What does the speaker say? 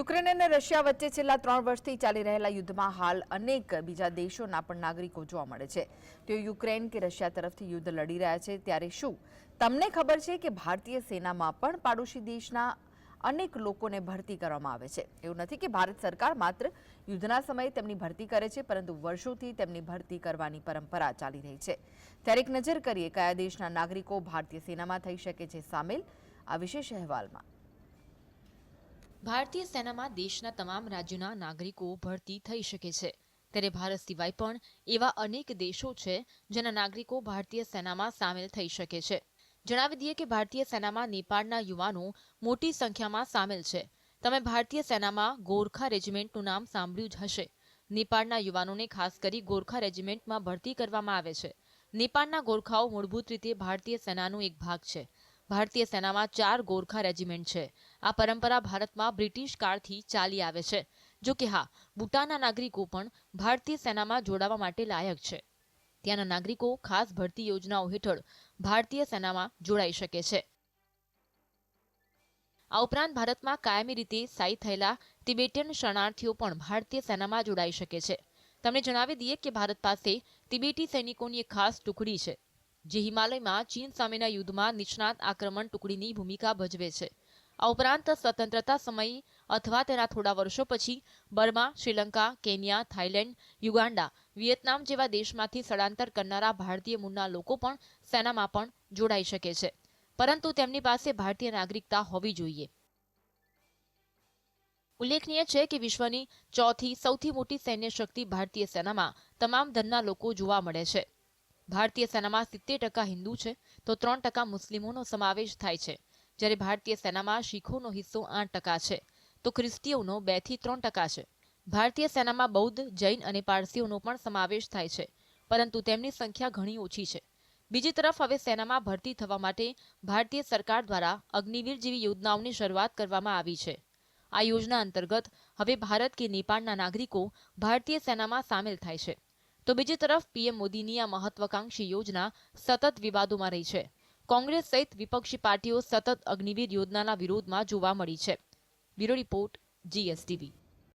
Ukraine અને Russia વચ્ચે છેલ્લા 3 વર્ષથી ચાલી રહેલા યુદ્ધમાં હાલ અનેક બીજા દેશોના પણ નાગરિકો જોવા મળે છે। તેઓ યુક્રેન કે રશિયા તરફથી યુદ્ધ લડી રહ્યા છે, ત્યારે શું તમને ખબર છે કે ભારતીય સેનામાં પણ પાડોશી દેશના અનેક લોકોને ભરતી કરવામાં આવે છે? એવું નથી કે ભારત સરકાર માત્ર યુદ્ધના સમયે તેમની ભરતી કરે છે, પરંતુ વર્ષોથી તેમની ભરતી કરવાની પરંપરા ચાલી રહી છે। ત્યારે એક નજર કરીએ કયા દેશના નાગરિકો ભારતીય સેનામાં થઈ શકે છે સામેલ, આ વિશેષ અહેવાલમાં। ભારતીય સેનામાં દેશના તમામ રાજ્યોના નાગરિકો ભરતી થઈ શકે છે, ત્યારે ભારત સિવાય પણ એવા અનેક દેશો છે જેના નાગરિકો ભારતીય સેનામાં સામેલ થઈ શકે છે। જણાવી દઈએ કે ભારતીય સેનામાં નેપાળના યુવાનો મોટી સંખ્યામાં સામેલ છે। તમે ભારતીય સેનામાં ગોરખા રેજિમેન્ટનું નામ સાંભળ્યું જ હશે। નેપાળના યુવાનોને ખાસ કરી ગોરખા રેજિમેન્ટમાં ભરતી કરવામાં આવે છે। નેપાળના ગોરખાઓ મૂળભૂત રીતે ભારતીય સેનાનો એક ભાગ છે। ભારતીય સેનામાં 4 ગોરખા રેજિમેન્ટ છે। આ પરંપરા ભારતમાં બ્રિટિશ કાળથી ચાલી આવે છે। જો કે હા, ભૂટાનના નાગરિકો પણ ભારતીય સેનામાં જોડાવા માટે લાયક છે। ત્યાંના નાગરિકો ખાસ ભરતી યોજનાઓ હેઠળ ભારતીય સેનામાં જોડાઈ શકે છે। આ ઉપરાંત ભારતમાં કાયમી રીતે સ્થાયી થયેલા તિબેટિયન શરણાર્થીઓ પણ ભારતીય સેનામાં જોડાઈ શકે છે। તમને જણાવી દઈએ કે ભારત પાસે તિબેટી સૈનિકોની એક ખાસ ટુકડી છે, જે હિમાલયમાં ચીન સામેના યુદ્ધમાં નિષ્ણાત આક્રમણ ટુકડીની ભૂમિકા ભજવે છે। આ ઉપરાંત સ્વતંત્રતા સમયે અથવા તેના થોડા વર્ષો પછી Burma, Sri Lanka, Kenya, Thailand, Uganda, Vietnam જેવા દેશમાંથી સ્થળાંતર કરનારા ભારતીય મૂળના લોકો પણ સેનામાં પણ જોડાઈ શકે છે, પરંતુ તેમની પાસે ભારતીય નાગરિકતા હોવી જોઈએ। ઉલ્લેખનીય છે કે વિશ્વની ચોથી સૌથી મોટી સૈન્ય શક્તિ ભારતીય સેનામાં તમામ ધર્મના લોકો જોવા મળે છે। ભારતીય સેનામાં 70% હિન્દુ છે તો 3% મુસ્લિમોનો સમાવેશ થાય છે, જ્યારે ભારતીય સેનામાં શીખોનો હિસ્સો 8% છે તો ખ્રિસ્તીઓનો 2 થી 3% છે। ભારતીય સેનામાં બૌદ્ધ, જૈન અને પારસીઓનો પણ સમાવેશ થાય છે, પરંતુ તેમની સંખ્યા ઘણી ઓછી છે। બીજી તરફ હવે સેનામાં ભરતી થવા માટે ભારતીય સરકાર દ્વારા અગ્નિવીર જેવી યોજનાઓની શરૂઆત કરવામાં આવી છે। આ યોજના અંતર્ગત હવે ભારત કે નેપાળના નાગરિકો ભારતીય સેનામાં સામેલ થાય છે, તો બીજી તરફ પીએમ મોદીની આ મહત્વાકાંક્ષી યોજના સતત વિવાદોમાં રહી છે। કોંગ્રેસ સહિત વિપક્ષી પાર્ટીઓ સતત અગ્નિવીર યોજનાના વિરોધમાં જોવા મળી છે। Bureau report, GSTV।